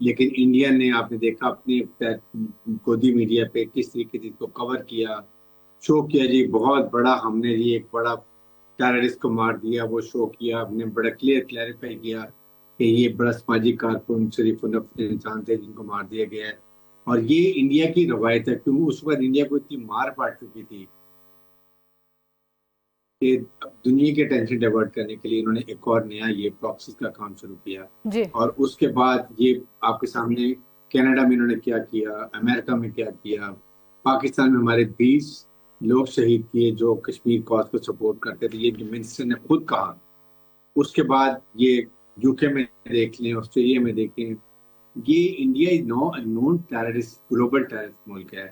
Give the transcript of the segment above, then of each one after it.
لیکن انڈیا نے آپ نے دیکھا اپنے گودی میڈیا پہ کس طریقے سے اس کو کور کیا، شو کیا جی بہت بڑا ہم نے یہ ایک بڑا ٹیررسٹ کو مار دیا، وہ شو کیا، ہم نے بڑا کلیریفائی کیا کہ یہ بڑا سماجی کارکن شریف النفس انسان تھے جن کو مار دیا گیا ہے۔ اور یہ انڈیا کی روایت ہے، کیونکہ اس وقت انڈیا کو اتنی مار پڑ چکی تھی کہ دنیا کے ٹینشن ڈائیورٹ کرنے کے لیے انہوں نے ایک اور نیا یہ پراکسیز کا کام شروع کیا۔ جی اور اس کے بعد یہ آپ کے سامنے کینیڈا میں انہوں نے کیا کیا، امریکہ میں کیا کیا، پاکستان میں ہمارے 20 لوگ شہید کیے جو کشمیر کاز کو سپورٹ کرتے تھے، یہ منسٹر نے خود کہا۔ اس کے بعد یہ یو کے میں دیکھ لیں، آسٹریلیا میں دیکھیں، یہ India is no known terrorist global terrorist ملک ہے۔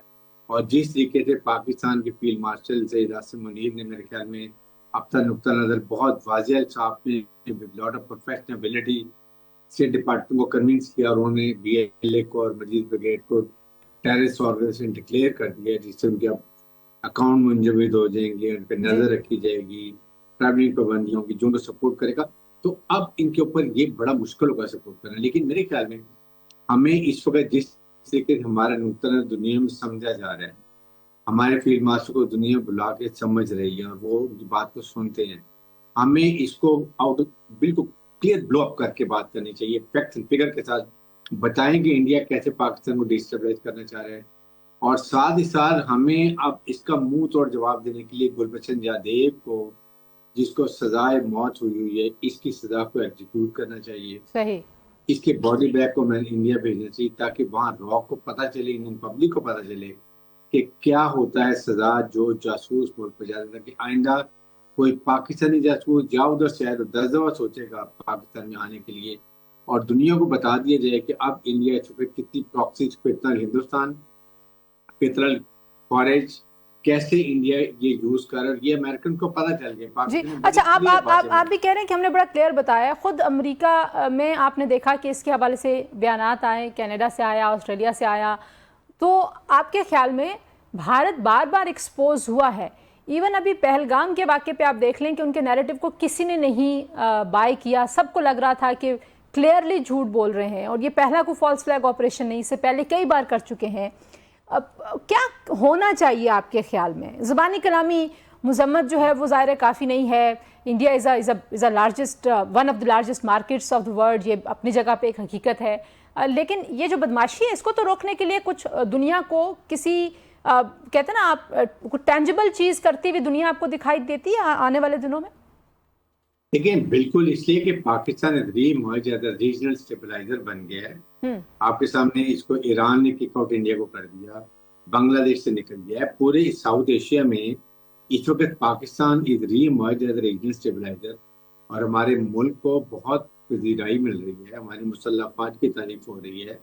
اور جس طریقے سے پاکستان کے فیلڈ مارشل زید عاصم منیر نے میرے خیال میں اپنا نقطہ نظر بہت واضح صاف نے لاٹ آف پروفیشنلٹی اسٹیٹ ڈپارٹمنٹ کو کنونس کیا، اور انہوں نے بی ایل اے کو اور مجید بریگیڈ کو ٹیررسٹ آرگنائزیشن ڈکلیئر کر دیا، جس سے ان کے اکاؤنٹ منجمد ہو جائیں گے، ان پہ نظر رکھی جائے گی، ٹریولنگ پابندی ہوگی، جو ان کو سپورٹ کرے گا۔ تو اب ان کے اوپر یہ بڑا مشکل ہوگا سپورٹ کرنا، لیکن میرے خیال میں ہمیں اس وقت جس طریقے سے ہمارا نقطہ نظر دنیا میں سمجھا جا رہا ہے، ہمارے فیلڈ مارشل کو دنیا بلا کے سمجھ رہی ہے اور وہ بات کو سنتے ہیں، ہمیں اس کو بالکل کلیئر بلو اپ کر کے بات کرنی چاہیے، فیکٹس اینڈ فگر کے ساتھ بتائیں کہ انڈیا کیسے پاکستان کو ڈیسٹیبلائز کرنا چاہ رہا ہے، اور ساتھ ہی ساتھ ہمیں اب اس کا منہ توڑ جواب دینے کے لیے گلبچن جادیو کو، جس کو سزائے موت ہوئی ہے، اس کی سزا کو ایگزیکیوٹ کرنا چاہیے۔ صحیح۔ اس کے باڈی بیگ کو میں انڈیا بھیجنا چاہیے تاکہ وہاں را کو پتہ چلے، انڈین پبلک کو پتہ چلے کہ کیا ہوتا ہے سزا جو جاسوس ملک پہ جاتا ہے، کہ آئندہ کوئی پاکستانی جاسوس یا ادھر سے آئے تو 10 دفعہ سوچے گا پاکستان میں آنے کے لیے، اور دنیا کو بتا دیا جائے کہ اب انڈیا چونکہ کتنی پراکسیز کتنا ہندوستان کتنا فارج کیسے انڈیا یہ یوز کر رہا ہے، یہ امریکن کو پتہ چل گیا۔ جی اچھا، آپ بھی کہہ رہے ہیں کہ ہم نے بڑا کلیئر بتایا ہے، خود امریکہ میں آپ نے دیکھا کہ اس کے حوالے سے بیانات آئے، کینیڈا سے آیا، آسٹریلیا سے آیا، تو آپ کے خیال میں بھارت بار بار ایکسپوز ہوا ہے؟ ایون ابھی پہلگام کے واقعے پہ آپ دیکھ لیں کہ ان کے نیریٹو کو کسی نے نہیں بائی کیا، سب کو لگ رہا تھا کہ کلیئرلی جھوٹ بول رہے ہیں، اور یہ پہلا کوئی فالس فلیگ آپریشن نہیں، اس سے پہلے کئی بار کر چکے ہیں۔ کیا ہونا چاہیے آپ کے خیال میں؟ زبانی کلامی مذمت جو ہے وہ ظاہر کافی نہیں ہے، India is a largest one of the largest markets of the world, یہ اپنی جگہ پہ ایک حقیقت ہے، لیکن یہ جو بدماشی ہے اس کو تو روکنے کے لیے کچھ دنیا کو کسی کہتے ہیں نا آپ کچھ ٹینجبل چیز کرتی ہوئی دنیا آپ کو دکھائی دیتی ہے آنے والے دنوں میں؟ دیکھیں بالکل، اس لیے کہ پاکستان ریجنل اسٹیبلائزر بن گیا ہے۔ آپ کے سامنے اس کو ایران نے کک آؤٹ انڈیا کو کر دیا، بنگلہ دیش سے نکل گیا ہے، پورے ساؤتھ ایشیا میں اس وقت پاکستان از ری ایمرج ایز ریجنل اسٹیبلائزر، اور ہمارے ملک کو بہت پذیرائی مل رہی ہے، ہماری مسلح افواج کی تعریف ہو رہی ہے،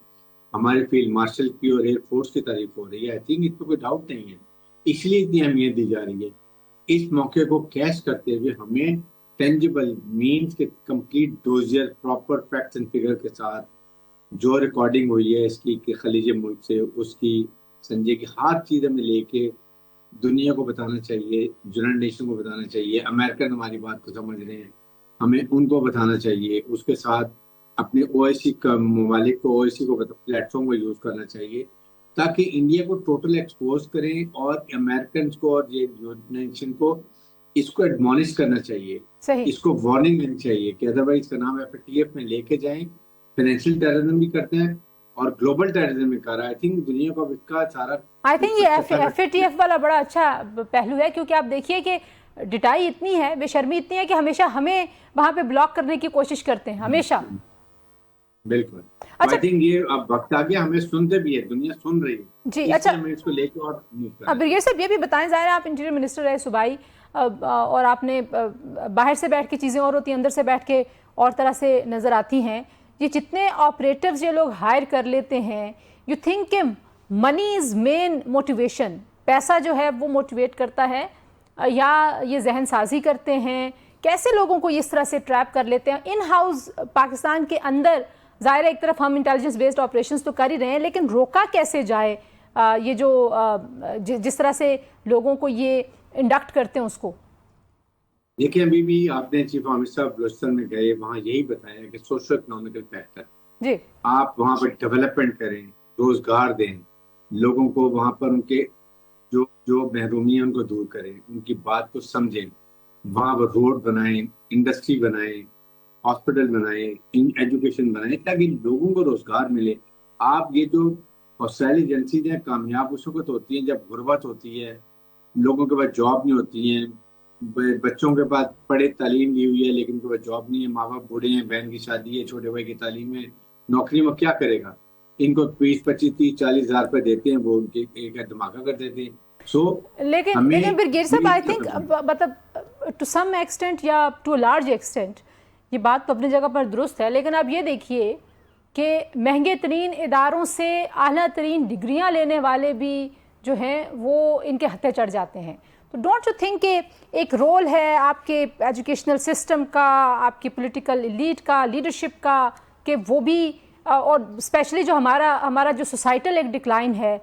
ہمارے فیلڈ مارشل کی اور ایئر فورس کی تعریف ہو رہی ہے۔ آئی تھنک اس کو کوئی ڈاؤٹ نہیں ہے، اس لیے اتنی اہمیت دی جا رہی ہے۔ اس موقع کو کیش کرتے ہوئے ہمیں ٹینجیبل مینز کے complete dozer proper facts and figure کے ساتھ جو ریکارڈنگ ہوئی ہے اس کی کہ خلیج ملک سے اس کی سنجے کی ہر چیز ہمیں لے کے دنیا کو بتانا چاہیے، یونائیٹڈ نیشن کو بتانا چاہیے، امریکن ہماری بات کو سمجھ رہے ہیں، ہمیں ان کو بتانا چاہیے، اس کے ساتھ اپنے او آئی سی کا ممالک کو او آئی سی کو پلیٹ فارم کو یوز کرنا چاہیے تاکہ انڈیا کو ٹوٹل ایکسپوز کریں، اور امریکنز کو اور یونائیٹڈ نیشن کو اس کو ایڈمونش کرنا چاہیے، اس کو وارننگ دینی چاہیے کہ ادروائز کا نام FATF میں لے کے جائیں، فائنینشیل ٹیررزم بھی کرتے ہیں اور گلوبل ٹیررزم بھی کر رہا ہے۔ آئی تھنک دنیا کو اس کا سارا آئی تھنک یہ FATF والا بڑا اچھا پہلو ہے، کیونکہ آپ دیکھیے کہ ڈٹائی اتنی ہے، بے شرمی اتنی ہے کہ ہمیشہ ہمیں وہاں پہ بلاک کرنے کی کوشش کرتے ہیں ہمیشہ۔ بالکل، آئی تھنک یہ اب وقت آ گیا، ہمیں سنتے بھی ہے، دنیا سن رہی ہے، جی اچھا، ہمیں اس کو لے کے اور برگیڈیئر صاحب یہ بھی بتائیں، ظاہر ہے آپ انٹیریئر منسٹر رہے صوبائی، اور آپ نے باہر سے بیٹھ کے چیزیں اور ہوتی ہیں، اندر سے بیٹھ کے اور طرح سے نظر آتی ہیں، یہ جتنے آپریٹرز یہ لوگ ہائر کر لیتے ہیں، یو تھنک کہ منی از مین موٹیویشن، پیسہ جو ہے وہ موٹیویٹ کرتا ہے، یا یہ ذہن سازی کرتے ہیں؟ کیسے لوگوں کو اس طرح سے ٹریپ کر لیتے ہیں ان ہاؤس پاکستان کے اندر؟ ظاہر ہے ایک طرف ہم انٹیلیجنس بیسڈ آپریشنز تو کر ہی رہے ہیں، لیکن روکا کیسے جائے یہ جو جس طرح سے لوگوں کو یہ انڈکٹ کرتے ہیں اس کو؟ دیکھیں ابھی بھی آپ نے چیف آفیسر صاحب بلوچستان میں گئے، وہاں یہی بتایا کہ سوشل اکنامیکل فیکٹر جی آپ وہاں پر ڈیولپمنٹ کریں، روزگار دیں لوگوں کو، وہاں پر ان کے جو محرومی ہیں ان کو دور کریں، ان کی بات کو سمجھیں، وہاں پر روڈ بنائیں، انڈسٹری بنائیں، ہاسپٹل بنائیں، ایجوکیشن بنائیں تاکہ لوگوں کو روزگار ملے۔ آپ یہ جو فوسائل ایجنسیز ہیں کامیاب اس وقت ہوتی ہیں جب غربت ہوتی ہے، لوگوں کے پاس جاب نہیں ہوتی ہیں، بچوں کے پاس پڑھے تعلیم لی ہوئی ہے لیکن ان کے پاس جاب نہیں ہے، ماں باپ بوڑھے ہیں، بہن کی شادی ہے، چھوٹے بھائی کی تعلیم ہے، نوکری میں کیا کرے گا؟ ان کو 20 25 30 40 ہزار روپے دیتے ہیں، وہ ان کے ایک دھماکہ کر دیتے ہیں۔ سو ہمیں لیکن برگیڈ صاحب آئی تھنک یہ مطلب ٹو سم ایکسٹینٹ یا ٹو لارج ایکسٹینٹ یہ بات تو اپنی جگہ پر درست ہے، لیکن آپ یہ دیکھیے کہ مہنگے ترین اداروں سے اعلیٰ ترین ڈگریاں لینے والے بھی جو ہیں وہ ان کے ہتھے چڑھ جاتے ہیں۔ تو ڈونٹ یو تھنک کہ ایک رول ہے آپ کے ایجوکیشنل سسٹم کا، آپ کی پولیٹیکل ایلیٹ کا، لیڈرشپ کا، کہ وہ بھی اور اسپیشلی جو ہمارا جو سوسائٹل ایک ڈکلائن ہے،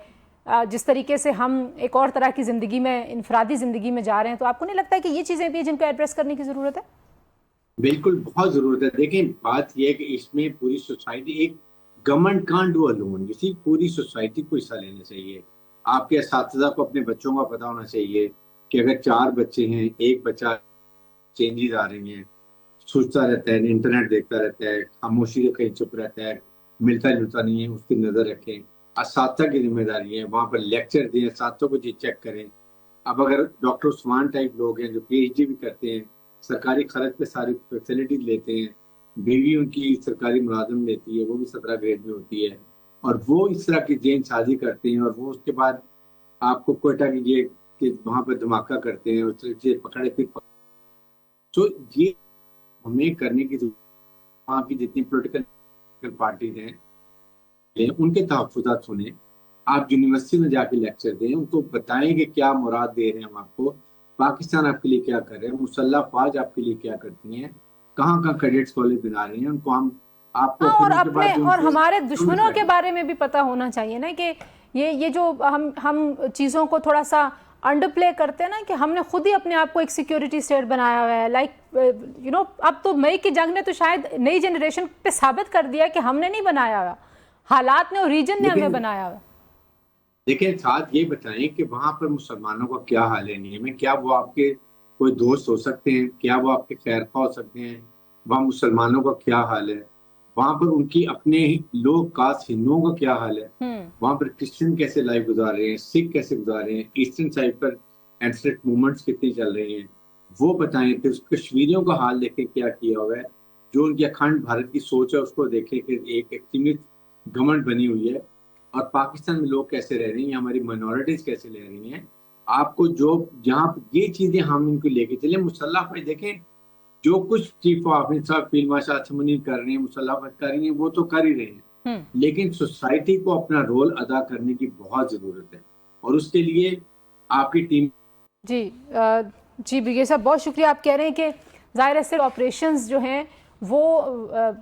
جس طریقے سے ہم ایک اور طرح کی زندگی میں، انفرادی زندگی میں جا رہے ہیں، تو آپ کو نہیں لگتا ہے کہ یہ چیزیں بھی جن کو ایڈریس کرنے کی ضرورت ہے؟ بالکل بہت ضرورت ہے۔ دیکھیں بات یہ ہے کہ اس میں پوری سوسائٹی، ایک گورنمنٹ کانٹ ڈو الون، کسی پوری سوسائٹی کو حصہ لینا چاہیے۔ آپ کے اساتذہ کو اپنے بچوں کا پتہ ہونا چاہیے کہ اگر 4 بچے ہیں، ایک بچہ چینجز آ رہی ہیں، سوچتا رہتا ہے، انٹرنیٹ دیکھتا رہتا ہے، خاموشی سے کہیں چپ رہتا ہے، ملتا جلتا نہیں ہے، اس کی نظر رکھیں۔ اساتذہ کی ذمہ داری ہے وہاں پر لیکچر دیں، اساتذہ کو یہ چیک کریں۔ اب اگر ڈاکٹر عثمان ٹائپ لوگ ہیں جو پی ایچ ڈی بھی کرتے ہیں، سرکاری خرچ پہ ساری فیسلٹیز لیتے ہیں، بیوی ان کی سرکاری ملازم لیتی ہے، وہ بھی 17 گریڈ میں ہوتی ہے، اور وہ اس طرح کی ذہن سازی کرتے ہیں، اور وہ اس کے بعد آپ کو کوئٹہ کی کہ وہاں پہ دھماکہ کرتے ہیں، اس طرح سے پکڑے پھر تو یہ ہمیں کرنے کی ضرورت۔ وہاں کی جتنی پولیٹیکل پارٹیز ہیں ان کے تحفظات سنیں، آپ یونیورسٹی میں جا کے لیکچر دیں، ان کو بتائیں کہ کیا مراد دے رہے ہیں ہم آپ کو، پاکستان آپ کے لیے کیا کر رہے ہیں، مسلح افواج آپ کے لیے کیا کرتی ہیں، کہاں کہاں کیڈٹس کالج بنا رہے ہیں، ان کو ہم آپ کو اور پھر ان کے اپنے بعد ان اور سے ہمارے دشمنوں کے سمجھ بارے میں بھی پتہ ہونا چاہیے نا، کہ یہ جو ہم چیزوں کو تھوڑا سا انڈر پلے کرتے ہیں نا، کہ ہم نے خود ہی اپنے آپ کو ایک سیکیورٹی اسٹیٹ بنایا ہوا ہے، لائک اب تو مئی کی جنگ نے تو شاید نئی جنریشن پہ ثابت کر دیا کہ ہم نے نہیں بنایا ہوا، حالات نے اور ریجن نے ہمیں بنایا ہوا۔ لیکن ساتھ یہ بتائیں کہ وہاں پر مسلمانوں کا کیا حال ہے نیے میں، کیا وہ آپ کے کوئی دوست ہو سکتے ہیں، کیا وہ آپ کے خیر خواہ ہو سکتے ہیں؟ وہاں مسلمانوں کا کیا حال ہے؟ وہاں پر ان کی اپنے لوگ کاسٹ ہندوؤں کا کیا حال ہے؟ وہاں پر کرسچن کیسے لائف گزار رہے ہیں، سکھ کیسے گزار رہے ہیں، ایسٹرن سائڈ پر اینسٹرٹ موومنٹس کتنی چل رہی ہیں، وہ بتائیں۔ پھر کشمیریوں کا حال دیکھیں کیا کیا ہوا ہے، جو ان کی اکھنڈ بھارت کی سوچ ہے اس کو دیکھیں کہ ایک ایکسٹریمسٹ گورنمنٹ بنی ہوئی ہے، اور پاکستان میں لوگ کیسے رہ رہی ہیں، ہماری مائنورٹیز کیسے رہ رہی ہیں۔ آپ کو جو جہاں یہ چیزیں ہم ان کو لے کے چلیں، مسلح پہ دیکھیں جو کچھ چیف آف آرمی صاحب فیلڈ مارشل آصف منیر کر رہے ہیں، مسلح پر کر رہی ہیں، وہ تو کر ہی رہے ہیں، لیکن سوسائٹی کو اپنا رول ادا کرنے کی بہت ضرورت ہے، اور اس کے لیے آپ کی ٹیم۔ جی برگیڈ صاحب بہت شکریہ۔ آپ کہہ رہے ہیں کہ ظاہر ہے صرف آپریشنز جو ہیں وہ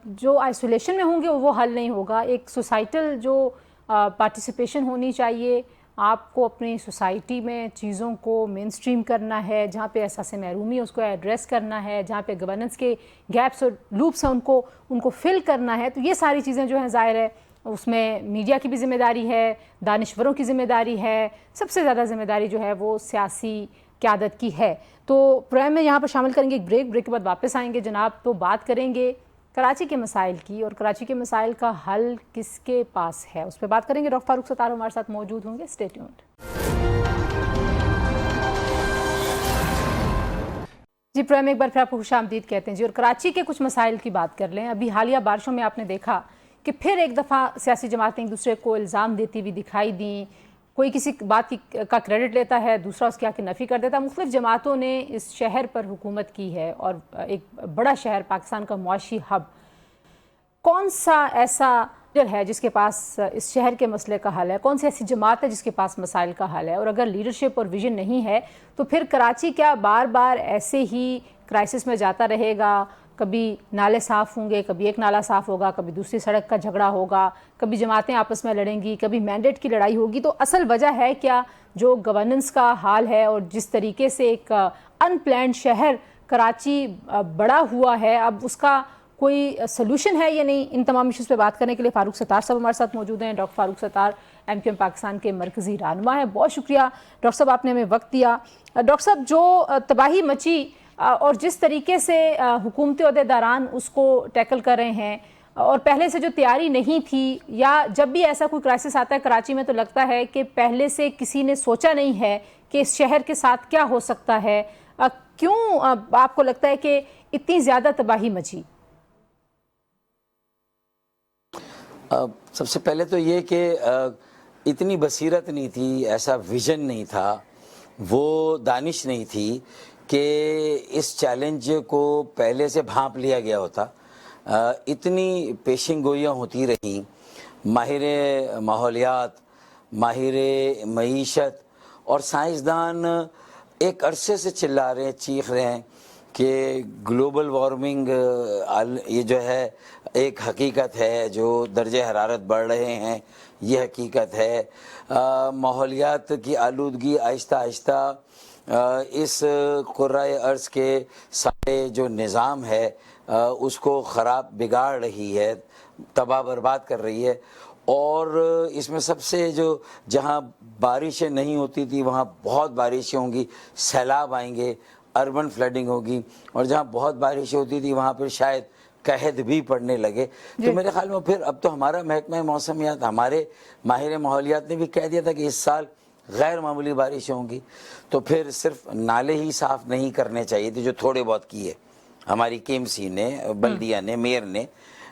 جو آئسولیشن میں ہوں گے وہ حل نہیں ہوگا، ایک سوسائٹل جو پارٹیسپیشن ہونی چاہیے۔ آپ کو اپنی سوسائٹی میں چیزوں کو مین سٹریم کرنا ہے، جہاں پہ احساس محرومی ہے اس کو ایڈریس کرنا ہے، جہاں پہ گورننس کے گیپس اور لوپس ہیں ان کو فل کرنا ہے۔ تو یہ ساری چیزیں جو ہیں ظاہر ہے اس میں میڈیا کی بھی ذمہ داری ہے، دانشوروں کی ذمہ داری ہے، سب سے زیادہ ذمہ داری جو ہے وہ سیاسی قیادت کی ہے۔ تو پروگرام میں یہاں پر شامل کریں گے ایک بریک کے بعد واپس آئیں گے جناب، تو بات کریں گے کراچی کے مسائل کی، اور کراچی کے مسائل کا حل کس کے پاس ہے اس پہ بات کریں گے۔ ڈاکٹر فاروق ستار ہمارے ساتھ موجود ہوں گے، اسٹے ٹیونڈ۔ جی پروگرام میں ایک بار پھر آپ کو خوش آمدید کہتے ہیں جی، اور کراچی کے کچھ مسائل کی بات کر لیں۔ ابھی حالیہ بارشوں میں آپ نے دیکھا کہ پھر ایک دفعہ سیاسی جماعتیں ایک دوسرے کو الزام دیتی ہوئی دکھائی دیں، کوئی کسی بات کا کریڈٹ لیتا ہے، دوسرا اس کی آ کے نفی کر دیتا ہے۔ مختلف جماعتوں نے اس شہر پر حکومت کی ہے، اور ایک بڑا شہر پاکستان کا معاشی ہب، کون سا ایسا لیڈر ہے جس کے پاس اس شہر کے مسئلے کا حل ہے، کون سی ایسی جماعت ہے جس کے پاس مسائل کا حل ہے؟ اور اگر لیڈرشپ اور ویژن نہیں ہے تو پھر کراچی کیا بار بار ایسے ہی کرائسس میں جاتا رہے گا؟ کبھی نالے صاف ہوں گے، کبھی ایک نالا صاف ہوگا، کبھی دوسری سڑک کا جھگڑا ہوگا، کبھی جماعتیں آپس میں لڑیں گی، کبھی مینڈیٹ کی لڑائی ہوگی۔ تو اصل وجہ ہے کیا جو گورننس کا حال ہے، اور جس طریقے سے ایک ان پلانڈ شہر کراچی بڑا ہوا ہے، اب اس کا کوئی سلوشن ہے یا نہیں؟ ان تمام ایشوز پہ بات کرنے کے لیے فاروق ستار صاحب ہمارے ساتھ موجود ہیں. ڈاکٹر فاروق ستار MQM پاکستان کے مرکزی رہنما ہیں. بہت شکریہ ڈاکٹر صاحب، آپ نے ہمیں وقت دیا. ڈاکٹر صاحب، جو تباہی مچی اور جس طریقے سے حکومتی عہدیداران اس کو ٹیکل کر رہے ہیں، اور پہلے سے جو تیاری نہیں تھی، یا جب بھی ایسا کوئی کرائسس آتا ہے کراچی میں تو لگتا ہے کہ پہلے سے کسی نے سوچا نہیں ہے کہ اس شہر کے ساتھ کیا ہو سکتا ہے. کیوں آپ کو لگتا ہے کہ اتنی زیادہ تباہی مچی؟ سب سے پہلے تو یہ کہ اتنی بصیرت نہیں تھی، ایسا ویژن نہیں تھا، وہ دانش نہیں تھی کہ اس چیلنج کو پہلے سے بھانپ لیا گیا ہوتا. اتنی پیشن گوئیاں ہوتی رہیں، ماہر ماحولیات، ماہر معیشت اور سائنسدان ایک عرصے سے چلا رہے ہیں، چیخ رہے ہیں کہ گلوبل وارمنگ یہ جو ہے ایک حقیقت ہے، جو درجہ حرارت بڑھ رہے ہیں یہ حقیقت ہے. ماحولیات کی آلودگی آہستہ آہستہ اس قرۂ ارض کے سارے جو نظام ہے اس کو خراب بگاڑ رہی ہے، تباہ برباد کر رہی ہے. اور اس میں سب سے جو جہاں بارشیں نہیں ہوتی تھی وہاں بہت بارشیں ہوں گی، سیلاب آئیں گے، اربن فلڈنگ ہوگی، اور جہاں بہت بارشیں ہوتی تھی وہاں پہ شاید قحط بھی پڑنے لگے. تو میرے خیال میں پھر اب تو ہمارا محکمہ موسمیات، ہمارے ماہر ماحولیات نے بھی کہہ دیا تھا کہ اس سال غیر معمولی بارشیں ہوں گی. تو پھر صرف نالے ہی صاف نہیں کرنے چاہیے تھے جو تھوڑے بہت کیے ہماری KMC نے، بلدیہ نے، میئر نے،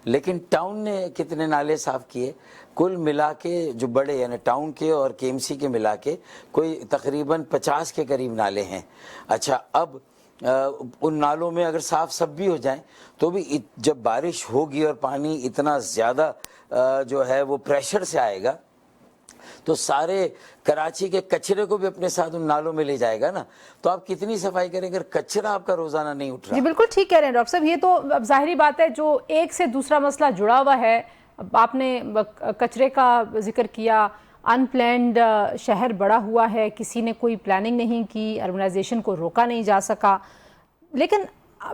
لیکن ٹاؤن نے کتنے نالے صاف کیے؟ کل ملا کے جو بڑے یعنی ٹاؤن کے اور KMC کے ملا کے کوئی تقریباً 50 کے قریب نالے ہیں. اچھا، اب ان نالوں میں اگر صاف سب بھی ہو جائیں تو بھی جب بارش ہوگی اور پانی اتنا زیادہ جو ہے وہ پریشر سے آئے گا تو سارے کراچی کے کچرے کو بھی اپنے ساتھ ان نالوں میں لے جائے گا نا. تو آپ کتنی صفائی کریں اگر کچرا آپ کا روزانہ نہیں اٹھ رہا؟ جی بالکل ٹھیک کہہ رہے ہیں ڈاکٹر صاحب. یہ تو اب ظاہری بات ہے، جو ایک سے دوسرا مسئلہ جڑا ہوا ہے. آپ نے کچرے کا ذکر کیا، ان پلانڈ شہر بڑا ہوا ہے، کسی نے کوئی پلاننگ نہیں کی، اربنائزیشن کو روکا نہیں جا سکا. لیکن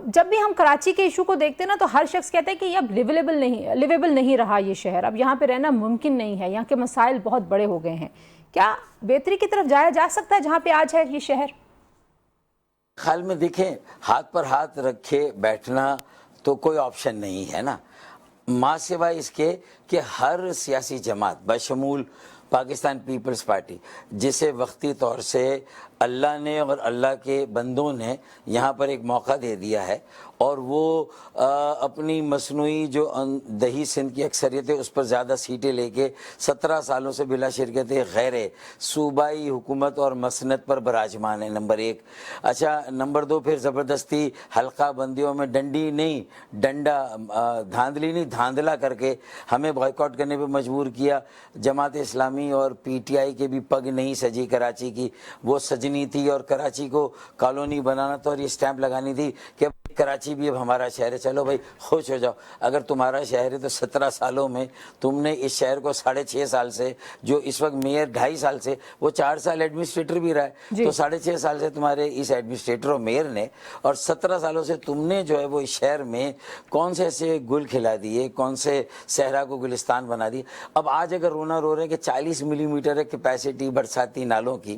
جب بھی ہم کراچی کے ایشو کو دیکھتے ہیں نا تو ہر شخص کہتا ہے کہ یہ اب لیویبل نہیں رہا یہ شہر، اب یہاں پہ رہنا ممکن نہیں ہے، یہاں کے مسائل بہت بڑے ہو گئے ہیں. کیا بہتری کی طرف جایا جا سکتا ہے جہاں پہ آج ہے یہ شہر؟ خیال میں دیکھیں، ہاتھ پر ہاتھ رکھے بیٹھنا تو کوئی آپشن نہیں ہے نا، ماں سوائے اس کے کہ ہر سیاسی جماعت بشمول پاکستان پیپلز پارٹی، جسے وقتی طور سے اللہ نے اور اللہ کے بندوں نے یہاں پر ایک موقع دے دیا ہے، اور وہ اپنی مصنوعی جو دہی سندھ کی اکثریت ہے اس پر زیادہ سیٹیں لے کے 17 سالوں سے بلا شرکت غیر صوبائی حکومت اور مسنت پر براجمان ہے، نمبر 1. اچھا، نمبر 2، پھر زبردستی حلقہ بندیوں میں ڈنڈی نہیں، ڈنڈا دھاندلی نہیں، دھاندلا کر کے ہمیں بائیکاٹ کرنے پہ مجبور کیا. جماعت اسلامی اور PTI کے بھی پگ نہیں سجی کراچی کی، وہ سجنی تھی اور کراچی کو کالونی بنانا تھا اور یہ سٹیمپ لگانی تھی کہ کراچی بھی اب ہمارا شہر ہے. چلو بھائی خوش ہو جاؤ، اگر تمہارا شہر ہے تو 17 سالوں میں تم نے اس شہر کو 6.5 سال سے، جو اس وقت میئر 2.5 سال سے، وہ 4 سال ایڈمنسٹریٹر بھی رہا ہے، تو 6.5 سال سے تمہارے اس ایڈمنسٹریٹر اور میئر نے، اور 17 سالوں سے تم نے جو ہے وہ اس شہر میں کون سے ایسے گل کھلا دیے، کون سے صحرا کو گلستان بنا دیے. اب آج اگر رونا رو رہے ہیں کہ 40 ملی میٹر ہے کیپیسٹی برساتی نالوں کی،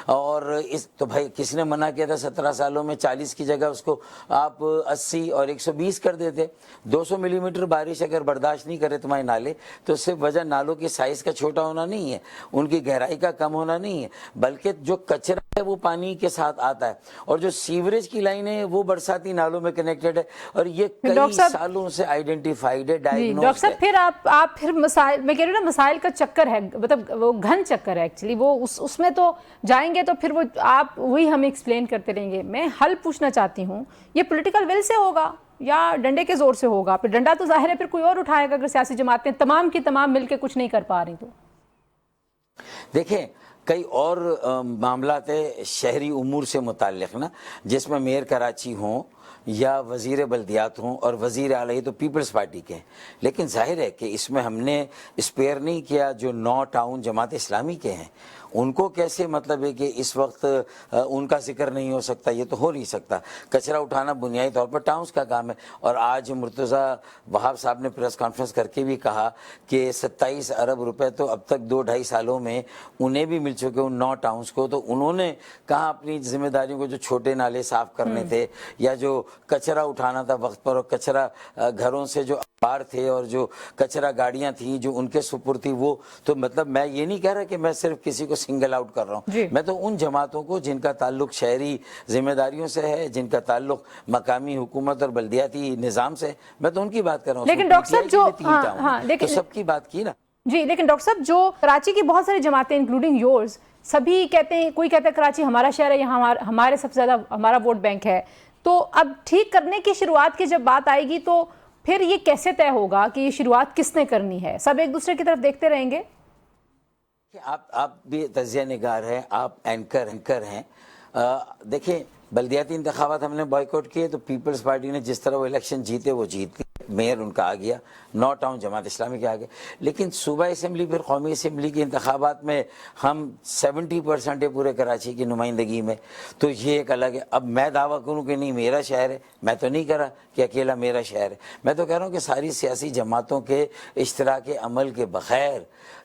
اور اس تو بھائی کس نے منع کیا تھا 17 سالوں میں 40 کی جگہ اس کو آپ 80 اور 120 کر دیتے؟ 200 ملی میٹر بارش اگر برداشت نہیں کرے تمہارے نالے تو صرف وجہ نالوں کی سائز کا چھوٹا ہونا نہیں ہے، ان کی گہرائی کا کم ہونا نہیں ہے، بلکہ جو کچرا ہے وہ پانی کے ساتھ آتا ہے، اور جو سیوریج کی لائن ہے وہ برساتی نالوں میں کنیکٹڈ ہے، اور یہ کئی سالوں سے آئیڈینٹیفائیڈ ہے، ڈائیگنوزڈ ہے. ڈاکٹر صاحب پھر آپ پھر مسائل، میں کہہ رہی ہوں نا، مسائل کا چکر ہے، مطلب وہ گھن چکر ہے ایکچولی، وہ اس میں تو جائیں گے تو پھر وہ آپ وہی ہمیں ایکسپلین کرتے رہیں گے. میں حل پوچھنا چاہتی ہوں، یہ پولیٹیکل ول سے ہوگا یا ڈنڈے کے زور سے ہوگا؟ پھر ڈنڈا تو ظاہر ہے پھر کوئی اور اٹھائے گا اگر سیاسی جماعتیں تمام کی تمام مل کے کچھ نہیں کر پا رہی. تو دیکھیں، کئی اور معاملات شہری امور سے متعلق نا، جس میں میئر کراچی ہوں یا وزیر بلدیات ہوں اور وزیر اعلیٰ یہ تو پیپلز پارٹی کے ہیں، لیکن ظاہر ہے کہ اس میں ہم نے اسپیئر نہیں کیا جو 9 ٹاؤن جماعت اسلامی کے ہیں، ان کو کیسے مطلب ہے کہ اس وقت ان کا ذکر نہیں ہو سکتا، یہ تو ہو نہیں سکتا۔ کچرا اٹھانا بنیادی طور پر ٹاؤنز کا کام ہے، اور آج مرتضی وہاب صاحب نے پریس کانفرنس کر کے بھی کہا کہ 27 ارب روپے تو اب تک 2-2.5 سالوں میں انہیں بھی مل چکے ان 9 ٹاؤنز کو، تو انہوں نے کہاں اپنی ذمہ داریوں کو جو چھوٹے نالے صاف کرنے تھے یا جو کچرا اٹھانا تھا وقت پر، اور کچرا گھروں سے جو بار تھے اور جو کچرا گاڑیاں تھیں جو ان کے سپرد تھی، وہ تو مطلب میں یہ نہیں کہہ رہا کہ میں صرف کسی کو سنگل آؤٹ کر رہا ہوں، میں تو ان جماعتوں کو جن کا تعلق شہری ذمہ داریوں سے ہے، جن کا تعلق مقامی حکومت اور بلدیاتی نظام سے، میں تو ان کی بات کر رہا ہوں۔ لیکن ڈاکٹر صاحب جو تو سب کی بات کی نا جی، لیکن ڈاکٹر صاحب جو کراچی کی بہت ساری جماعتیں انکلوڈنگ یورز سبھی کہتے ہیں، کوئی کہتا ہے کراچی ہمارا شہر ہے، یہاں ہمارے سب سے زیادہ ہمارا ووٹ بینک ہے، تو اب ٹھیک کرنے کی شروعات کی جب بات آئے گی تو پھر یہ کیسے طے ہوگا کہ یہ شروعات کس نے کرنی ہے؟ سب ایک دوسرے کی طرف دیکھتے رہیں گے؟ آپ بھی تجزیہ نگار ہیں، آپ اینکر ہیں، دیکھیں بلدیاتی انتخابات ہم نے بائیکاٹ کیے تو پیپلز پارٹی نے جس طرح وہ الیکشن جیتے وہ جیت گئے، میئر ان کا آ گیا، 9 ٹاؤن جماعت اسلامی کے آ گئے، لیکن صوبہ اسمبلی پھر قومی اسمبلی کے انتخابات میں ہم 70% ہے پورے کراچی کی نمائندگی میں، تو یہ ایک الگ ہے۔ اب میں دعویٰ کروں کہ نہیں میرا شہر ہے، میں تو نہیں کہہ رہا کہ اکیلا میرا شہر ہے، میں تو کہہ رہا ہوں کہ ساری سیاسی جماعتوں کے اشتراک عمل کے بغیر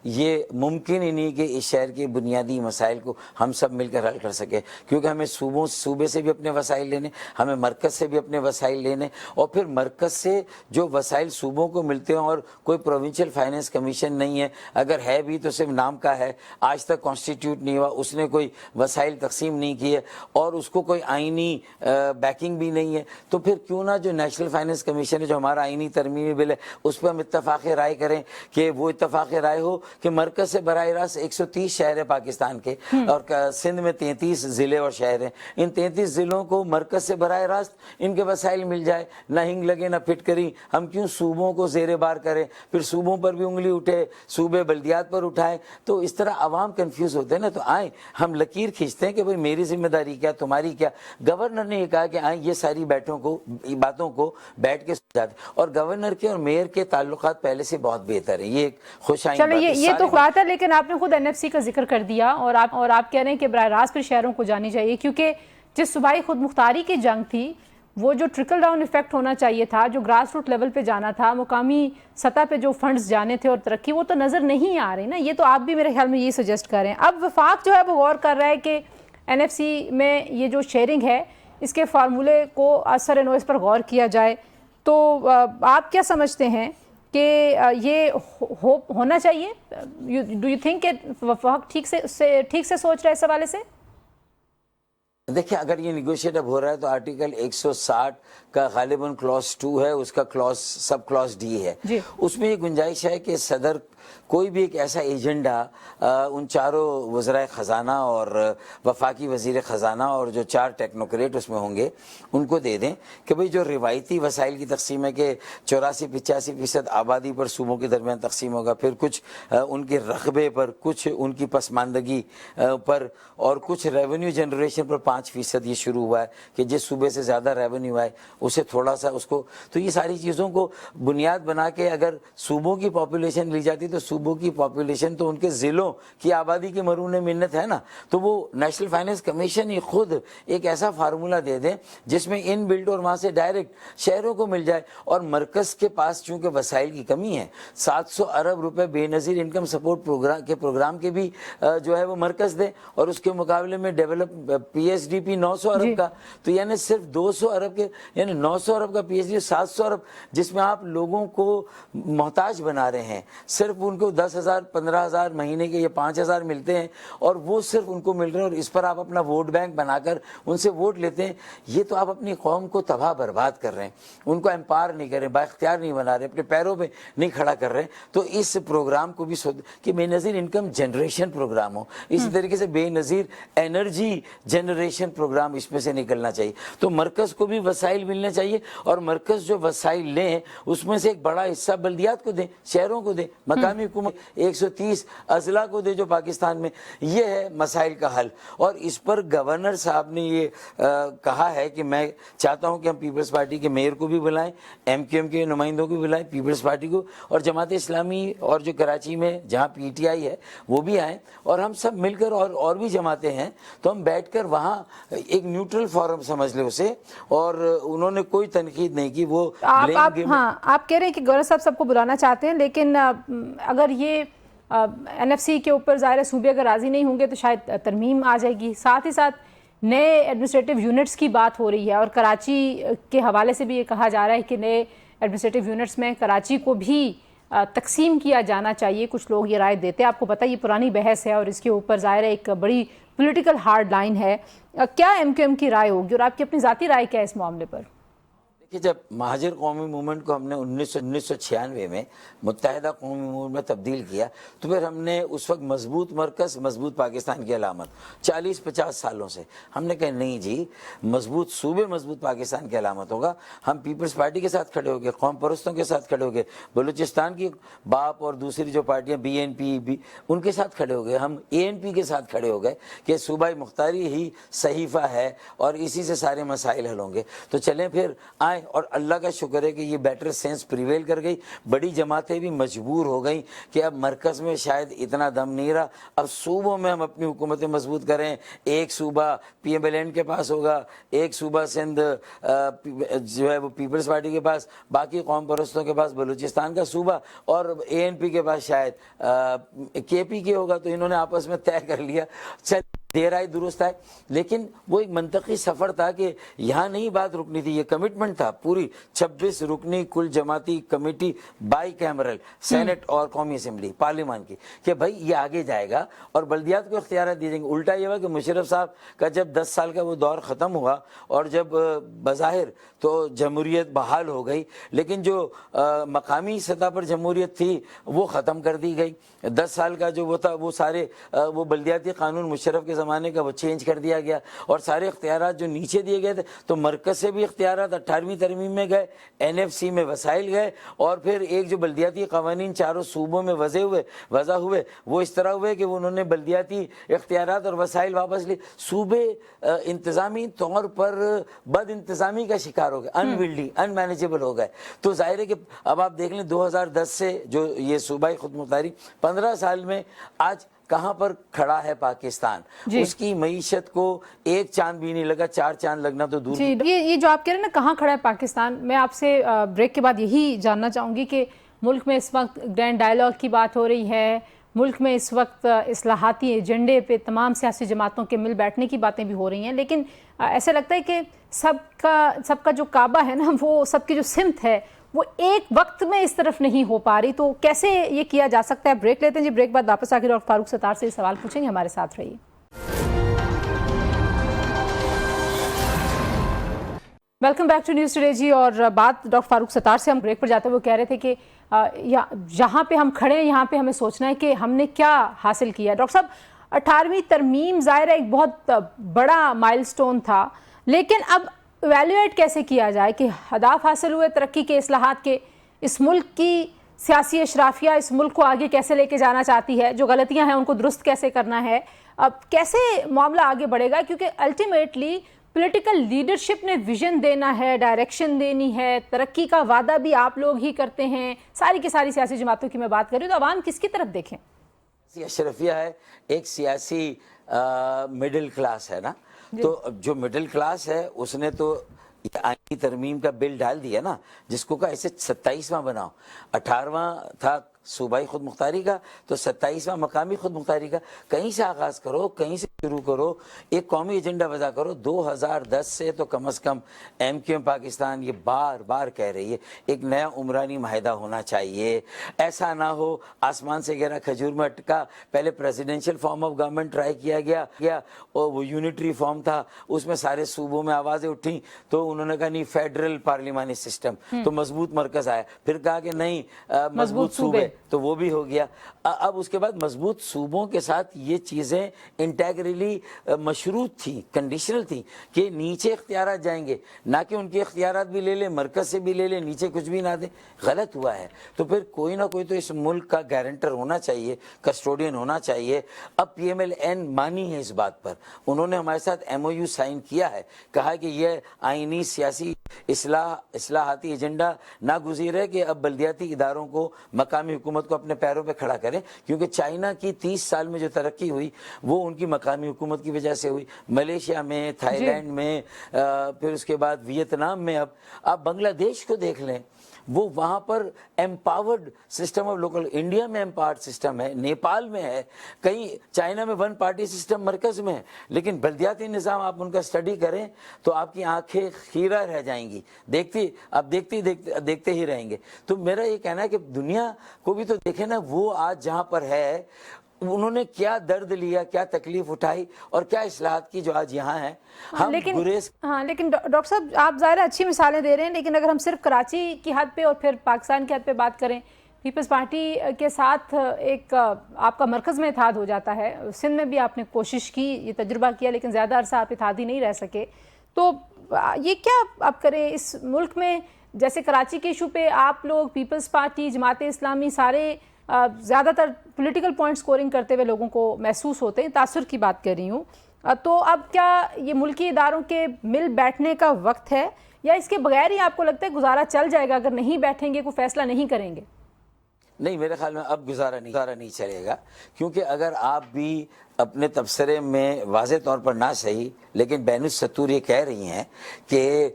یہ ممکن ہی نہیں کہ اس شہر کے بنیادی مسائل کو ہم سب مل کر حل کر سکیں، کیونکہ ہمیں صوبے سے بھی اپنے وسائل لینے، ہمیں مرکز سے بھی اپنے وسائل لینے، اور پھر مرکز سے جو وسائل صوبوں کو ملتے ہیں، اور کوئی پروونشل فائنینس کمیشن نہیں ہے، اگر ہے بھی تو صرف نام کا ہے، آج تک کانسٹیٹیوٹ نہیں ہوا، اس نے کوئی وسائل تقسیم نہیں کیے اور اس کو کوئی آئینی بیکنگ بھی نہیں ہے، تو پھر کیوں نہ جو نیشنل فائنینس کمیشن ہے جو ہمارا آئینی ترمیمی بل ہے اس پہ ہم اتفاق رائے کریں کہ وہ اتفاق رائے ہو کہ مرکز سے براہ راست 130 شہر ہے پاکستان کے، اور سندھ میں 33 ضلع اور شہر ہیں، ان 33 ضلعوں کو مرکز سے براہ راست ان کے وسائل مل جائے، نہ ہنگ لگے نہ پھٹکری، ہم کیوں صوبوں کو زیر بار کریں، پھر صوبوں پر بھی انگلی اٹھے، صوبے بلدیات پر اٹھائیں، تو اس طرح عوام کنفیوز ہوتے ہیں نا، تو آئیں ہم لکیر کھینچتے ہیں کہ بھئی میری ذمہ داری کیا، تمہاری کیا۔ گورنر نے یہ کہا کہ آئیں یہ ساری باتوں کو بیٹھ کے سمجھاتے، اور گورنر کے اور میئر کے تعلقات پہلے سے بہت بہتر ہیں، یہ ایک خوش آئند بات ہے۔ یہ تو بات ہے، لیکن آپ نے خود NFC کا ذکر کر دیا، اور آپ کہہ رہے ہیں کہ براہ راست پھر شہروں کو جانی چاہیے، کیونکہ جس صوبائی خود مختاری کی جنگ تھی وہ جو ٹرکل ڈاؤن ایفیکٹ ہونا چاہیے تھا، جو گراس روٹ لیول پہ جانا تھا، مقامی سطح پہ جو فنڈز جانے تھے اور ترقی، وہ تو نظر نہیں آ رہی نا، یہ تو آپ بھی میرے خیال میں یہ سجیسٹ کر رہے ہیں۔ اب وفاق جو ہے وہ غور کر رہا ہے کہ NFC میں یہ جو شیئرنگ ہے اس کے فارمولے کو اثر نو اس پر غور کیا جائے، تو آپ کیا سمجھتے ہیں کہ یہ ہونا چاہیے؟ ڈو یو تھنک کہ وفاق ٹھیک سے سوچ رہا ہے اس حوالے سے؟ دیکھیں اگر یہ نیگوشیٹ اب ہو رہا ہے تو آرٹیکل 160 کا غالباً کلاس 2 ہے، اس کا سب کلاس ڈی ہے، اس میں یہ گنجائش ہے کہ صدر کوئی بھی ایک ایسا ایجنڈا ان چاروں وزرائے خزانہ اور وفاقی وزیر خزانہ اور جو 4 ٹیکنوکریٹ اس میں ہوں گے ان کو دے دیں کہ بھئی جو روایتی وسائل کی تقسیم ہے کہ 84-85% آبادی پر صوبوں کے درمیان تقسیم ہوگا، پھر کچھ ان کے رقبے پر، کچھ ان کی پسماندگی پر، اور کچھ ریونیو جنریشن پر 5% یہ شروع ہوا ہے کہ جس صوبے سے زیادہ ریونیو آئے اسے تھوڑا سا اس کو، تو یہ ساری چیزوں کو بنیاد بنا کے اگر صوبوں کی پاپولیشن لی جاتی تو صوبوں کی پاپولیشن تو ان کے ضلعوں کی آبادی کے مرہون منت ہے نا، تو وہ نیشنل فائنینس کمیشن ہی خود ایک ایسا فارمولہ دے دیں جس میں ان بلڈ اور وہاں سے ڈائریکٹ شہروں کو مل جائے، اور مرکز کے پاس چونکہ وسائل کی کمی ہے، 700 ارب روپے بے نظیر انکم سپورٹ پروگرام کے بھی جو ہے وہ مرکز دے، اور اس کے مقابلے میں ڈیولپ PSDP 900 ارب کا، تو یعنی صرف 200 ارب کے، یعنی 900 ارب کا PSDP 700 ارب جس میں آپ لوگوں کو محتاج بنا رہے ہیں، صرف ان کو 10,000 15,000 مہینے کے یا 5,000 ملتے ہیں، اور وہ صرف ان کو مل رہے ہیں، اور اس پر آپ اپنا ووٹ بینک بنا کر ان سے ووٹ لیتے ہیں، یہ تو آپ اپنی قوم کو تباہ برباد کر رہے ہیں، ان کو امپاور نہیں کر رہے، بااختیار نہیں بنا رہے، اپنے پیروں پہ نہیں کھڑا کر رہے، تو اس پروگرام کو بھی کہ بے نظیر انکم جنریشن پروگرام ہو، اسی طریقے سے بے نظیر انرجی جنریشن انوویشن پروگرام اس میں سے نکلنا چاہیے. تو مرکز کو بھی وسائل ملنے چاہیے, اور مرکز جو وسائل لیں اس میں سے ایک بڑا حصہ بلدیات کو دیں, شہروں کو دیں, مقامی حکومت 130 اضلاع کو دیں جو پاکستان میں. یہ ہے مسائل کا حل. اور اس پر گورنر صاحب نے یہ کہا ہے کہ میں چاہتا ہوں کہ ہم پیپلز پارٹی کے میئر کو بھی بلائیں, MQM کے نمائندوں کو بھی بلائیں, پیپلز پارٹی کو, اور جماعت اسلامی اور جو کراچی میں جہاں PTI ہے وہ بھی آئیں, اور ہم سب مل کر اور بھی جماعتیں ہیں تو ہم بیٹھ کر وہاں ایک نیوٹرل فورم سمجھ لیں اسے. اور انہوں نے کوئی تنقید نہیں کی. وہ آپ کہہ رہے ہیں کہ گورنر صاحب سب کو بلانا چاہتے ہیں, لیکن اگر یہ NFC کے اوپر ظاہر صوبے اگر راضی نہیں ہوں گے تو شاید ترمیم آ جائے گی. ساتھ ہی ساتھ نئے ایڈمنسٹریٹو یونٹس کی بات ہو رہی ہے, اور کراچی کے حوالے سے بھی یہ کہا جا رہا ہے کہ نئے ایڈمنسٹریٹو یونٹس میں کراچی کو بھی تقسیم کیا جانا چاہیے. کچھ لوگ یہ رائے دیتے ہیں. آپ کو پتہ یہ پرانی بحث ہے اور اس کے اوپر ظاہر ہے ایک بڑی پولیٹیکل ہارڈ لائن ہے. کیا MQM کی رائے ہوگی, اور آپ کی اپنی ذاتی رائے کیا ہے اس معاملے پر؟ کہ جب مہاجر قومی موومنٹ کو ہم نے 1996 میں متحدہ قومی موومنٹ میں تبدیل کیا, تو پھر ہم نے اس وقت مضبوط مرکز, مضبوط پاکستان کی علامت 40-50 سالوں سے ہم نے کہا نہیں جی, مضبوط صوبے مضبوط پاکستان کی علامت ہوگا. ہم پیپلز پارٹی کے ساتھ کھڑے ہو گئے, قوم پرستوں کے ساتھ کھڑے ہو گئے, بلوچستان کی باپ اور دوسری جو پارٹیاں BNP ان کے ساتھ کھڑے ہو گئے, ہم ANP کے ساتھ کھڑے ہو گئے کہ صوبائی مختاری ہی صحیفہ ہے اور اسی سے سارے مسائل حل ہوں گے. تو چلیں پھر آئیں, اور اللہ کا شکر ہے کہ یہ بیٹر سینس پریویل کر گئی. بڑی جماعتیں بھی مجبور ہو گئیں کہ اب مرکز میں شاید اتنا دم نہیں رہا, اب صوبوں میں ہم اپنی حکومتیں مضبوط کریں. ایک صوبہ PMLN کے پاس ہوگا, ایک صوبہ سندھ جو ہے وہ پیپلز پارٹی کے پاس, باقی قوم پرستوں کے پاس بلوچستان کا صوبہ, اور ANP کے پاس شاید KP کے ہوگا. تو انہوں نے آپس میں طے کر لیا. دیر آئی درست آئے, لیکن وہ ایک منطقی سفر تھا کہ یہاں نہیں بات رکنی تھی. یہ کمٹمنٹ تھا پوری 26 رکنی کل جماعتی کمیٹی بائی کیمرل سینٹ اور قومی اسمبلی پارلیمان کی, کہ بھائی یہ آگے جائے گا اور بلدیات کو اختیارات دی جائیں گے. الٹا یہ ہوا کہ مشرف صاحب کا جب 10 سال کا وہ دور ختم ہوا اور جب بظاہر تو جمہوریت بحال ہو گئی, لیکن جو مقامی سطح پر جمہوریت تھی وہ ختم کر دی گئی. 10 سال کا جو وہ تھا وہ سارے وہ بلدیاتی قانون مشرف کے زمانے کا وہ چینج کر دیا گیا, اور سارے اختیارات جو نیچے دیے گئے تھے, تو مرکز سے بھی اختیارات 18ویں ترمیم میں گئے, NFC میں وسائل گئے, اور پھر ایک جو بلدیاتی قوانین چاروں صوبوں میں وضع ہوئے وہ اس طرح ہوئے کہ انہوں نے بلدیاتی اختیارات اور وسائل واپس لی. صوبے انتظامی طور پر بد انتظامی کا شکار ہو گئے, انویلڈی انمینیجیبل ہو گئے. تو ظاہر ہے کہ اب آپ دیکھ لیں 2010 سے جو یہ صوبائی خود مختاری 15 سال میں آج کہاں پر کھڑا ہے پاکستان. اس کی معیشت کو ایک چاند بھی نہیں لگا, 4 چاند لگنا تو دور. جی, یہ جو آپ کہہ رہے ہیں نا کہاں کھڑا ہے پاکستان, میں آپ سے بریک کے بعد یہی جاننا چاہوں گی کہ ملک میں اس وقت گرینڈ ڈائیلاگ کی بات ہو رہی ہے, ملک میں اس وقت اصلاحاتی ایجنڈے پہ تمام سیاسی جماعتوں کے مل بیٹھنے کی باتیں بھی ہو رہی ہیں, لیکن ایسا لگتا ہے کہ سب کا جو کعبہ ہے نا, وہ سب کی جو سمت ہے وہ ایک وقت میں اس طرف نہیں ہو پا رہی. تو کیسے یہ کیا جا سکتا ہے؟ بریک لیتے ہیں جی, بریک بعد واپس آ کے ڈاکٹر فاروق ستار سے سوال پوچھیں گے. ہمارے ساتھ رہیے. Welcome back to news today جی. اور بات ڈاکٹر فاروق ستار سے ہم بریک پر جاتے ہوئے کہہ رہے تھے کہ جہاں پہ ہم کھڑے ہیں یہاں پہ ہمیں سوچنا ہے کہ ہم نے کیا حاصل کیا. ڈاکٹر صاحب 18ویں ترمیم ظاہر ہے ایک بہت بڑا مائل سٹون تھا, لیکن اب ایویلویٹ کیسے کیا جائے کہ اہداف حاصل ہوئے ترقی کے, اصلاحات کے, اس ملک کی سیاسی اشرافیہ اس ملک کو آگے کیسے لے کے جانا چاہتی ہے, جو غلطیاں ہیں ان کو درست کیسے کرنا ہے, اب کیسے معاملہ آگے بڑھے گا, کیونکہ الٹیمیٹلی پولیٹیکل لیڈرشپ نے ویژن دینا ہے, ڈائریکشن دینی ہے, ترقی کا وعدہ بھی آپ لوگ ہی کرتے ہیں, ساری کی ساری سیاسی جماعتوں کی میں بات کر رہی ہوں, تو عوام کس کی طرف دیکھیں؟ اشرفیہ ہے ایک سیاسی مڈل کلاس ہے نا, تو جو مڈل کلاس ہے اس نے تو آئینی ترمیم کا بل ڈال دیا نا, جس کو کہا اسے 27واں بناؤ. 18واں تھا صوبائی خود مختاری کا, تو 27واں مقامی خود مختاری کا. کہیں سے آغاز کرو, کہیں سے شروع کرو, ایک قومی ایجنڈا وضع کرو. 2010 سے تو کم از کم MQM پاکستان یہ بار بار کہہ رہی ہے ایک نیا عمرانی معاہدہ ہونا چاہیے. ایسا نہ ہو آسمان سے گرا کھجور میں اٹکا. پہلے presidential form of government try کیا گیا اور وہ یونٹری فارم تھا, اس میں سارے صوبوں میں آوازیں اٹھیں, تو انہوں نے کہا نہیں فیڈرل پارلیمانی سسٹم, تو مضبوط مرکز آیا. پھر کہا کہ نہیں مضبوط صوبے, تو وہ بھی ہو گیا. اب اس کے بعد مضبوط صوبوں کے ساتھ یہ چیزیں انٹیگرلی مشروط تھیں, کنڈیشنل تھیں کہ نیچے اختیارات جائیں گے, نہ کہ ان کے اختیارات بھی لے لیں, مرکز سے بھی لے لیں, نیچے کچھ بھی نہ دیں. غلط ہوا ہے. تو پھر کوئی نہ کوئی تو اس ملک کا گارنٹر ہونا چاہیے, کسٹوڈین ہونا چاہیے. اب پی ایم ایل این مانی ہے اس بات پر, انہوں نے ہمارے ساتھ ایم او یو سائن کیا ہے, کہا کہ یہ آئینی سیاسی اصلاحاتی ایجنڈا ناگزیر ہے کہ اب بلدیاتی اداروں کو, مقامی حکومت کو اپنے پیروں پہ کھڑا کریں, کیونکہ چائنا کی 30 سال میں جو ترقی ہوئی وہ ان کی مقامی حکومت کی وجہ سے ہوئی. ملیشیا میں, تھائی لینڈ میں, پھر اس کے بعد ویتنام میں. اب آپ بنگلہ دیش کو دیکھ لیں, وہ وہاں پر empowered system of local, India میں امپاورڈ سسٹم ہے, نیپال میں ہے, کہیں چائنا میں 1 پارٹی سسٹم مرکز میں ہے, لیکن بلدیاتی نظام آپ ان کا اسٹڈی کریں تو آپ کی آنکھیں خیرہ رہ جائیں گی, دیکھتے ہی رہیں گے. تو میرا یہ کہنا ہے کہ دنیا کو بھی تو دیکھیں نا, وہ آج جہاں پر ہے انہوں نے کیا درد لیا, کیا تکلیف اٹھائی اور کیا اصلاحات کی جو آج یہاں ہیں. لیکن ڈاکٹر صاحب آپ ظاہر اچھی مثالیں دے رہے ہیں, لیکن اگر ہم صرف کراچی کی حد پہ اور پھر پاکستان کی حد پہ بات کریں, پیپلز پارٹی کے ساتھ ایک آپ کا مرکز میں اتحاد ہو جاتا ہے. سندھ میں بھی آپ نے کوشش کی, یہ تجربہ کیا, لیکن زیادہ عرصہ آپ اتحادی نہیں رہ سکے. تو یہ کیا آپ کریں اس ملک میں, جیسے کراچی کے ایشو پہ آپ لوگ پیپلز پارٹی, جماعت اسلامی, سارے زیادہ تر پولیٹیکل پوائنٹ سکورنگ کرتے ہوئے لوگوں کو محسوس ہوتے ہیں, تاثر کی بات کر رہی ہوں. تو اب کیا یہ ملکی اداروں کے مل بیٹھنے کا وقت ہے, یا اس کے بغیر ہی آپ کو لگتا ہے گزارا چل جائے گا اگر نہیں بیٹھیں گے, کوئی فیصلہ نہیں کریں گے؟ نہیں, میرے خیال میں اب گزارا نہیں چلے گا, کیونکہ اگر آپ بھی اپنے تبصرے میں واضح طور پر نہ صحیح لیکن بین السطور یہ کہہ رہی ہیں کہ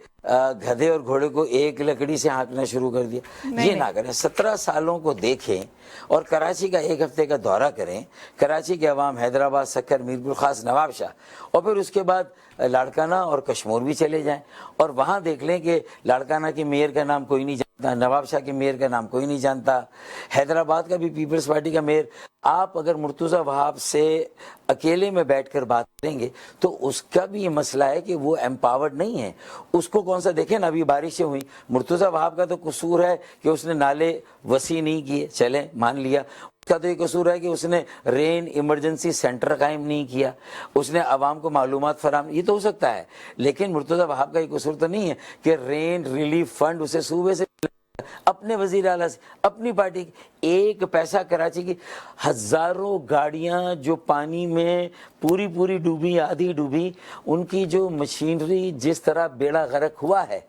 گدھے اور گھوڑے کو ایک لکڑی سے ہانکنا شروع کر دیا, یہ نہ کریں. 17 سالوں کو دیکھیں اور کراچی کا 1 ہفتے کا دورہ کریں. کراچی کے عوام حیدرآباد, سکر, میرپور خاص, نواب شاہ, اور پھر اس کے بعد لاڑکانہ اور کشمور بھی چلے جائیں اور وہاں دیکھ لیں کہ لاڑکانہ کے میئر کا نام کوئی نہیں جانتا, نواب شاہ کے میئر کا نام کوئی نہیں جانتا, حیدرآباد کا بھی پیپلز پارٹی کا میئر. آپ اگر مرتضی وہاب سے اکیلے میں بیٹھ کر بات کریں گے تو اس کا بھی یہ مسئلہ ہے کہ وہ امپاورڈ نہیں ہے. اس کو کون سا دیکھیں نا, ابھی بارشیں ہوئیں, مرتضی وہاب کا تو قصور ہے کہ اس نے نالے وسیع نہیں کیے, چلیں مان لیا. اس کا تو یہ قصور ہے کہ اس نے رین ایمرجنسی سینٹر قائم نہیں کیا, اس نے عوام کو معلومات فراہم, یہ تو ہو سکتا ہے. لیکن مرتضی وہاب کا یہ قصور تو نہیں ہے کہ رین ریلیف فنڈ اسے صوبے سے, اپنے وزیر اعلیٰ سے, اپنی پارٹی کی, ایک پیسہ کراچی کی ہزاروں گاڑیاں جو پانی میں پوری ڈوبی, آدھی ڈوبی, ان کی جو مشینری جس طرح بیڑا غرق ہوا ہے,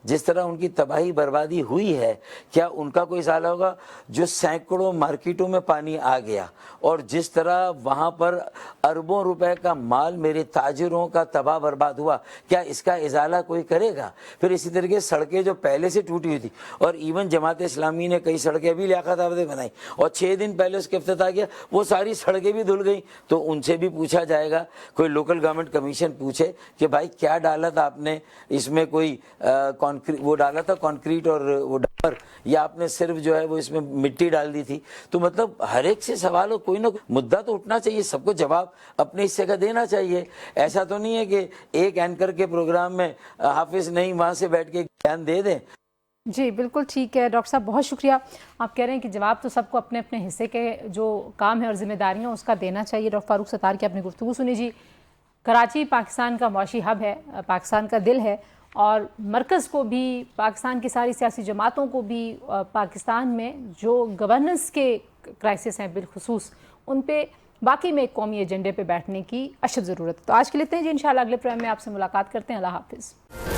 جس طرح ان کی تباہی بربادی ہوئی ہے, کیا ان کا کوئی ازالہ ہوگا؟ جو سینکڑوں مارکیٹوں میں پانی آ گیا اور جس طرح وہاں پر اربوں روپے کا مال میرے تاجروں کا تباہ برباد ہوا, کیا اس کا ازالہ کوئی کرے گا؟ پھر اسی طریقے سڑکیں جو پہلے سے ٹوٹی ہوئی تھی, اور ایون جماعت اسلامی نے کئی سڑکیں ابھی لیاقت آبادی بنائی اور 6 دن پہلے اس کے افتتاح کیا, وہ ساری سڑکیں بھی دھل گئیں. تو ان سے بھی پوچھا جائے گا, کوئی لوکل گورنمنٹ کمیشن پوچھے کہ بھائی کیا ڈالا تھا آپ نے اس میں, کوئی وہ ڈالا تھا کانکریٹ اور وہ ڈمپر, یا آپ نے صرف جو ہے وہ اس میں مٹی ڈال دی تھی؟ تو مطلب ہر ایک سے سوال ہو, کوئی نہ کوئی مدعا تو اٹھنا چاہیے, سب کو جواب اپنے حصے کا دینا چاہیے. ایسا تو نہیں ہے کہ ایک اینکر کے پروگرام میں حافظ نہیں وہاں سے بیٹھ کے بیان دے دیں. جی بالکل ٹھیک ہے ڈاکٹر صاحب, بہت شکریہ. آپ کہہ رہے ہیں کہ جواب تو سب کو اپنے اپنے حصے کے جو کام ہے اور ذمہ داریاں اس کا دینا چاہیے. ڈاکٹر فاروق ستار کی اپنی گفتگو سنی. جی, کراچی پاکستان کا معاشی ہب ہے, پاکستان کا دل ہے, اور مرکز کو بھی, پاکستان کی ساری سیاسی جماعتوں کو بھی پاکستان میں جو گورننس کے کرائسس ہیں بالخصوص, ان پہ باقی میں ایک قومی ایجنڈے پہ بیٹھنے کی اشد ضرورت ہے. تو آج کے لیے اتنے, جی انشاءاللہ اگلے پروگرام میں آپ سے ملاقات کرتے ہیں. اللہ حافظ.